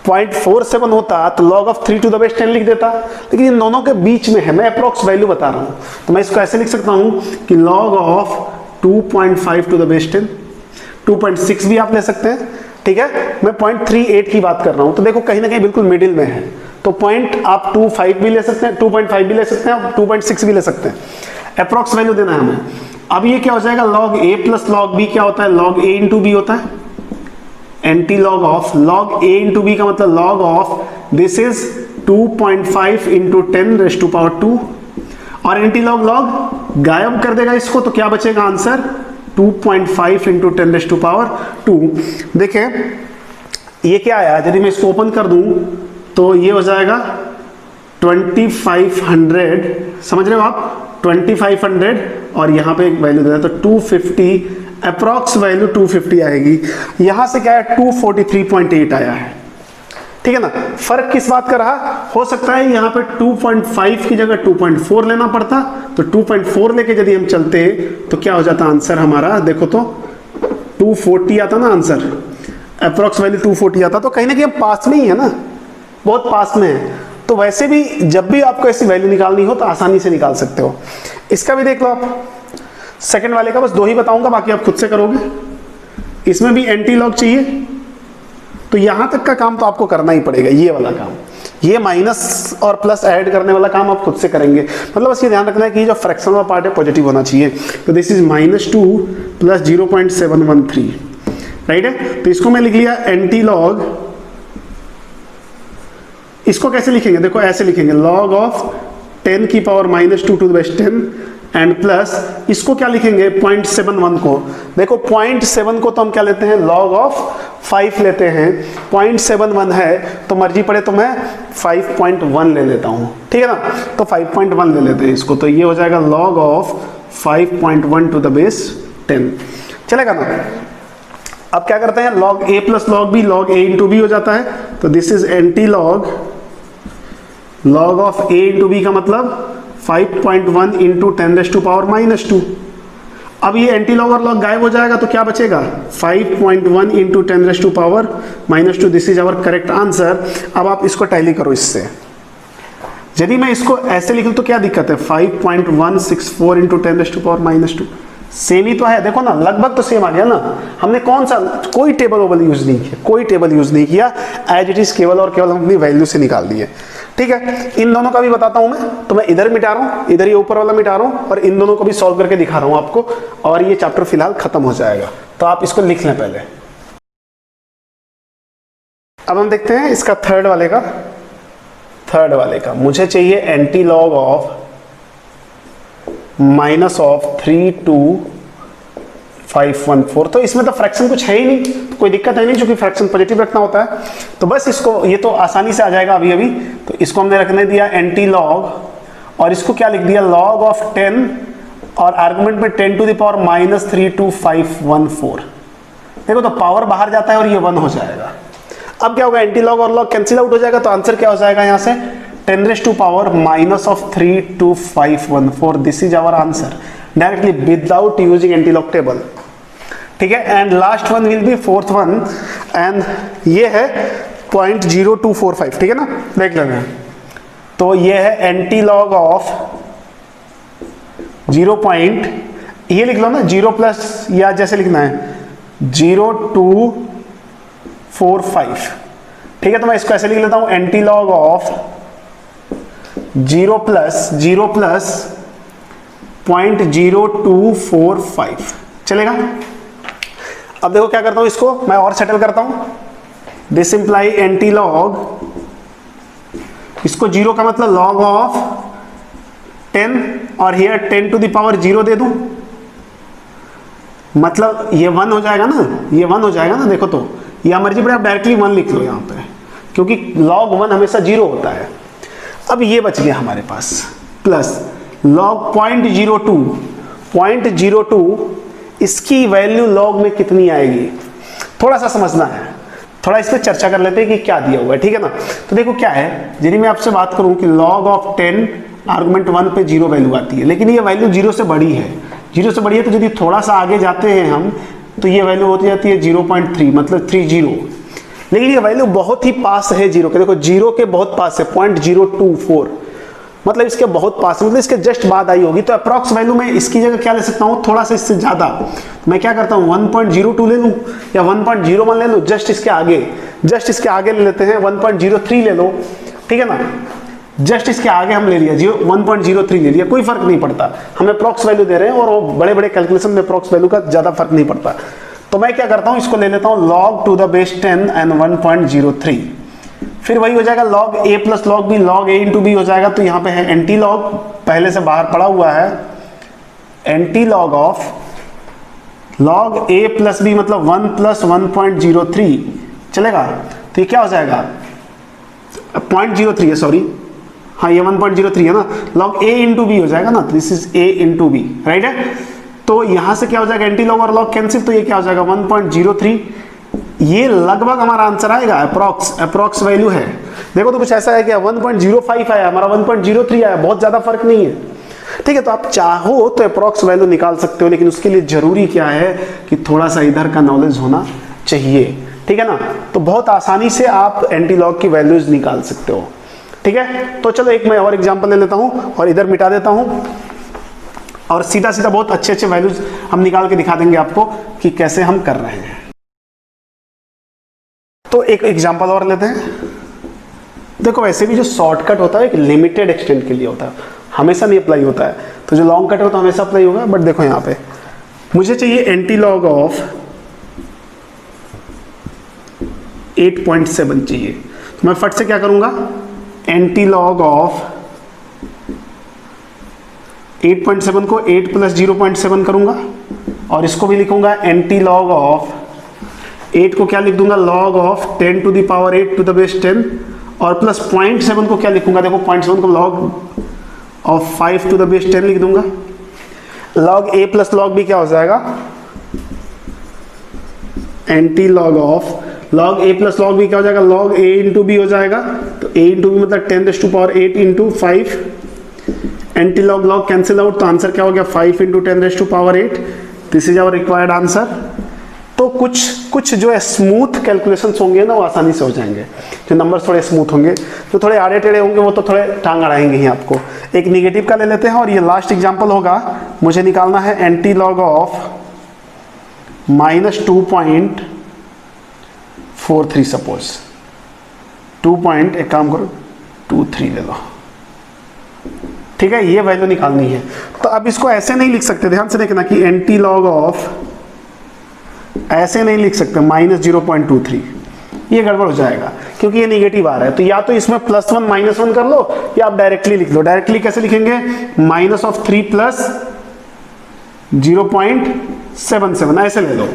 0.47 होता तो log of 3 to the base 10 लिख देता, लेकिन इन दोनों के बीच में है, मैं अप्रोक्स वैल्यू बता रहा हूं, तो मैं इसको ऐसे लिख सकता हूं कि log of 2.5 to the base 10, 2.6 भी आप ले सकते हैं, ठीक है। मैं 0.38 की बात कर रहा हूं, तो देखो कहीं ना कहीं बिल्कुल मिडिल में है, तो पॉइंट आप 2.5 भी ले सकते हैं, 2.5 भी ले सकते हैं, 2.6 भी ले सकते हैं, अप्रोक्स वैल्यू देना है हमें। अब ये क्या हो जाएगा, log a plus log b क्या होता है, log a इंटू b होता है, anti log of log a into b का मतलब log ऑफ this is 2.5 into 10 raise to power 2, और एंटी लॉग लॉग गायब कर देगा इसको, तो क्या बचेगा answer 2.5 into 10 raise to power 2। देखिए ये क्या आया, यदि मैं इसको ओपन कर दूं तो ये हो जाएगा 2500, समझ रहे हो आप, 2500 और यहाँ पे एक वैल्यू देना तो 250, अप्रॉक्स वैल्यू 250 आएगी, यहाँ से क्या है 243.8 आया है, ठीक है ना। फर्क किस बात का रहा, हो सकता है यहाँ पे 2.5 की जगह 2.4 लेना पड़ता, तो 2.4 लेके यदि हम चलते तो क्या हो जाता आंसर हमारा, देखो तो 240 आता ना आंसर, अप्रॉक्स वैल्यू 240 आता, तो कहीं ना कहीं हम पास में ही है ना, बहुत पास में है। तो वैसे भी जब भी आपको ऐसी वैल्यू निकालनी हो तो आसानी से निकाल सकते हो। इसका भी देख लो आप, सेकंड वाले का बस 2 ही बताऊंगा, बाकी आप खुद से करोगे। इसमें भी एंटी लॉग चाहिए, तो यहां तक का काम तो आपको करना ही पड़ेगा, ये वाला काम, ये माइनस और प्लस ऐड करने वाला काम आप खुद से करेंगे। मतलब बस ये ध्यान रखना है कि जो फ्रैक्शन वाला पार्ट है पॉजिटिव होना चाहिए, तो दिस इज -2 प्लस 0.713, राइट है। तो इसको मैं लिख लिया एंटी लॉग, इसको कैसे लिखेंगे, देखो ऐसे लिखेंगे log ऑफ 10 की power -2 to the base 10 and plus इसको क्या लिखेंगे 0.71 को, देखो 0.7 को तो हम क्या लेते हैं log ऑफ 5 लेते हैं, 0.71 है तो मर्जी पड़े तो मैं 5.1 ले लेता हूं, ठीक है ना, तो 5.1 ले लेते हैं इसको, तो ये हो जाएगा log of 5.1 to the base 10, चलेगा ना। अब क्या करते हैं, log a plus log b, log a into b हो जाता है, तो this is anti log of a into b का मतलब 5.1 इंटू 10 रेज़ टू पावर -2। अब ये एंटी लॉग और लॉग गायब हो जाएगा तो क्या बचेगा 5.1 into 10 raise to power -2, this is our correct answer. अब आप इसको टैली करो इससे, यदि मैं इसको ऐसे लिख लूं तो क्या दिक्कत है, 5.164 into 10 raise to power -2, same ही तो है, देखो ना लगभग तो सेम आ गया ना। हमने कौन सा, कोई टेबल वोबल यूज नहीं किया, कोई टेबल यूज नहीं किया, एज इट इज केवल और केवल हम अपनी वैल्यू से निकाल दिए, ठीक है। इन दोनों का भी बताता हूं मैं, तो मैं इधर मिटा रहा हूं, इधर ये ऊपर वाला मिटा रहा हूं, और इन दोनों को भी सॉल्व करके दिखा रहा हूं आपको, और ये चैप्टर फिलहाल खत्म हो जाएगा, तो आप इसको लिख लें पहले। अब हम देखते हैं इसका थर्ड वाले का मुझे चाहिए एंटी लॉग ऑफ -32514, तो इसमें तो फ्रैक्शन कुछ है ही नहीं, तो कोई दिक्कत है नहीं, क्योंकि फ्रैक्शन पॉजिटिव रखना होता है, तो बस इसको, ये तो आसानी से आ जाएगा अभी अभी, तो इसको हमने रखने दिया एंटी लॉग, और इसको क्या लिख दिया log ऑफ 10 और आर्गुमेंट में 10 टू द पावर -32514। देखो तो पावर बाहर जाता है और ये 1 हो जाएगा। अब क्या होगा, एंटी लॉग और लॉग कैंसिल आउट हो जाएगा, तो आंसर क्या हो जाएगा यहाँ से 10 raise to power -32514, this is our answer directly without using anti log table, ठीक है। And last one will be fourth one, and ये है 0.0245, ठीक है ना, देख लेना। तो ये है एंटी लॉग ऑफ 0. ये लिख लो ना 0 प्लस, या जैसे लिखना है 0245, ठीक है। तो मैं इसको ऐसे लिख लेता हूं एंटी लॉग ऑफ 0 प्लस 0.0245, चलेगा। अब देखो क्या करता हूं, इसको मैं और सेटल करता हूं, दिस इंप्लाई एंटी लॉग, इसको 0 का मतलब log ऑफ 10 और हियर 10 टू द पावर 0 दे दूं, मतलब ये 1 हो जाएगा ना, ये 1 हो जाएगा ना, देखो तो या मर्जी पड़े आप डायरेक्टली 1 लिख लो यहाँ पे, क्योंकि log 1 हमेशा 0 होता है। अब ये बच गया हमारे पास, प्लस log 0.02, इसकी वैल्यू log में कितनी आएगी, थोड़ा सा समझना है, थोड़ा इस पर चर्चा कर लेते हैं कि क्या दिया हुआ है, ठीक है ना। तो देखो क्या है, यदि मैं आपसे बात करूं कि log ऑफ 10 आर्गुमेंट 1 पे 0 वैल्यू आती है, लेकिन ये वैल्यू 0 से बड़ी है, 0 से बड़ी है, तो यदि थोड़ा सा आगे जाते हैं हम तो ये वैल्यू होती जाती है 0.3, मतलब 30। लेकिन ये वैल्यू बहुत ही पास है 0 के, देखो 0 के बहुत पास है 0.024, मतलब इसके बहुत पास है, मतलब इसके जस्ट बाद आई होगी। तो अप्रॉक्स वैल्यू में इसकी जगह क्या ले सकता हूँ, थोड़ा सा इससे ज़्यादा। मैं क्या करता हूँ 1.02 ले लूँ या 1.01 ले लूँ, जस्ट इसके आगे ले लेते हैं, 1.03 ले लो, ठीक है ना, जस्ट इसके आगे हम ले लिया 1.03 ले लिया, कोई फर्क नहीं पड़ता, हमें अप्रॉक्स वैल्यू दे रहे हैं और वो बड़े बड़े कैलकुलेशन में अप्रॉक्स वैल्यू का ज़्यादा फर्क नहीं पड़ता। तो मैं क्या करता हूँ, इसको ले लेता हूँ log to the base 10 and 1.03, फिर वही हो जाएगा log a plus log b, log a into b हो जाएगा। तो यहाँ पे है एंटी लॉग, पहले से बाहर पड़ा हुआ है, anti log of log a plus b मतलब 1 प्लस 1.03 चलेगा। तो ये क्या हो जाएगा 0.03 है, सॉरी हाँ ये 1.03 है ना, log a इंटू बी हो जाएगा ना, this is a into b, right है। तो यहां से क्या हो जाएगा, एंटी लॉग और लॉग कैंसिल, तो ये क्या हो जाएगा 1.03। ये लगभग हमारा आंसर आएगा, अप्रॉक्स वैल्यू है। देखो तो कुछ ऐसा है क्या 1.05 आया, हमारा 1.03 आया, बहुत ज्यादा फर्क नहीं है, ठीक है। तो आप चाहो तो अप्रॉक्स वैल्यू निकाल सकते हो, लेकिन उसके लिए जरूरी क्या है कि थोड़ा सा इधर का नॉलेज होना चाहिए, ठीक है ना। तो बहुत आसानी से आप एंटी लॉग की वैल्यूज निकाल सकते हो, ठीक है। तो चलो एक मैं और एग्जांपल ले लेता हूं और इधर मिटा देता हूं, और सीधा सीधा बहुत अच्छे अच्छे वैल्यूज हम निकाल के दिखा देंगे आपको कि कैसे हम कर रहे हैं। तो एक एग्जांपल और लेते हैं। देखो वैसे भी जो शॉर्टकट होता है एक लिमिटेड एक्सटेंट के लिए होता है, हमेशा नहीं अप्लाई होता है। तो जो लॉन्ग कट होता है हमेशा अप्लाई होगा, बट देखो यहाँ पे मुझे चाहिए एंटी लॉग ऑफ 8.7 चाहिए। तो मैं फट से क्या करूंगा, एंटी लॉग ऑफ 8.7 को 8 प्लस 0.7 करूंगा, और इसको भी लिखूंगा एंटी लॉग ऑफ 8 को क्या लिख दूंगा, log of 10 to the power 8 to the base 10, और प्लस 0.7 को क्या लिखूंगा, देखो 0.7 को log of 5 to the base 10 लिख दूंगा। Log a plus log b क्या हो जाएगा, anti log of log a plus log b क्या हो जाएगा, लॉग a इंटू बी हो जाएगा। तो a इंटू बी मतलब 10 to power 8 into 5, anti log log cancel out, तो आंसर क्या हो गया 5 into 10 to power 8। This is our required answer. तो कुछ जो स्मूथ कैलकुलेशंस होंगे ना वो आसानी से हो जाएंगे, जो नंबर्स थोड़े स्मूथ होंगे, जो थोड़े आड़े टेढ़े होंगे वो तो थोड़े टांग अड़ाएंगे ही आपको। एक निगेटिव का ले लेते हैं, और ये लास्ट एग्जांपल होगा, मुझे निकालना है एंटी लॉग ऑफ -2.43, सपोज 2. एक काम करो 23 ले लो, ठीक है, ये वैल्यू निकालनी है। तो अब इसको ऐसे नहीं लिख सकते, ध्यान से देखना कि एंटी लॉग ऑफ ऐसे नहीं लिख सकते -0.23, ये गड़बड़ हो जाएगा क्योंकि ये निगेटिव आ रहा है। तो या तो इसमें +1 -1 कर लो, या आप डायरेक्टली लिख लो। डायरेक्टली कैसे लिखेंगे, -3 प्लस 0.77 ऐसे ले लो,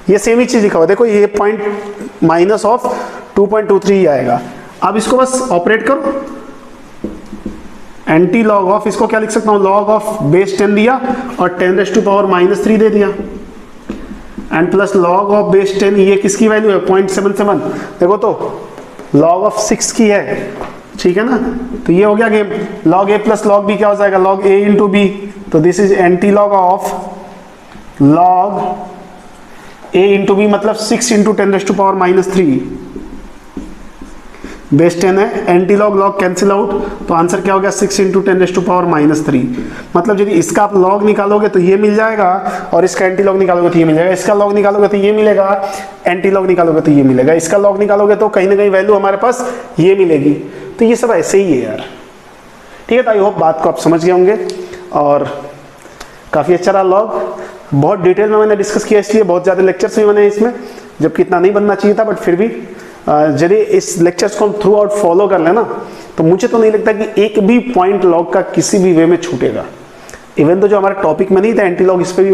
ये सेम ही चीज लिखा हुआ, देखो ये पॉइंट -2.23 आएगा। अब इसको बस ऑपरेट करो, एंटी लॉग ऑफ, इसको क्या लिख सकता हूं, लॉग ऑफ बेस 10 दिया और 10 टू पावर -3 दे दिया, and plus log of base 10, ये किसकी वैल्यू है 0.77, देखो तो लॉग ऑफ 6 की है, ठीक है ना। तो ये हो गया game. Log a plus log b क्या हो जाएगा, लॉग a इंटू बी। तो this is anti log of log a into b मतलब 6 इंटू 10 टू पावर -3, बेस 10 है, anti log log cancel out, तो आंसर क्या हो गया 6 इंटू 10 टू पावर -3। मतलब यदि इसका आप लॉग निकालोगे तो ये मिल जाएगा, और इसका एंटी लॉग निकालोगे तो ये मिल जाएगा, इसका लॉग निकालोगे तो ये मिलेगा, एंटी लॉग निकालोगे तो ये मिलेगा, इसका लॉग निकालोगे तो कहीं ना कहीं वैल्यू हमारे पास ये मिलेगी। तो ये सब ऐसे ही है यार, ठीक है। तो आई होप बात को आप समझ गए होंगे, और काफ़ी अच्छा रहा लॉग, बहुत डिटेल में मैंने डिस्कस किया, इसलिए बहुत ज़्यादा लेक्चर्स भी बने इसमें, जबकि इतना नहीं बनना चाहिए था, बट फिर भी यदि इस लेक्चर्स को हम थ्रू आउट फॉलो कर लेना तो मुझे तो नहीं लगता कि एक भी पॉइंट लॉग का किसी भी वे में छूटेगा। इवन तो जो हमारा टॉपिक में नहीं था एंटी लॉग, इस पर भी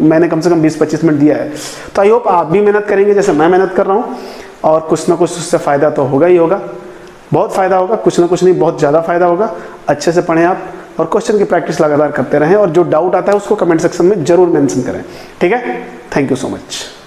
मैंने कम से कम 20-25 मिनट दिया है। तो आई होप आप भी मेहनत करेंगे जैसे मैं मेहनत कर रहा हूँ, और कुछ ना कुछ उससे फ़ायदा तो होगा ही होगा, बहुत फ़ायदा होगा, कुछ ना कुछ नहीं बहुत ज़्यादा फ़ायदा होगा। अच्छे से पढ़ें आप, और क्वेश्चन की प्रैक्टिस लगातार करते रहें, और जो डाउट आता है उसको कमेंट सेक्शन में जरूर मेंशन करें, ठीक है। Thank you so much.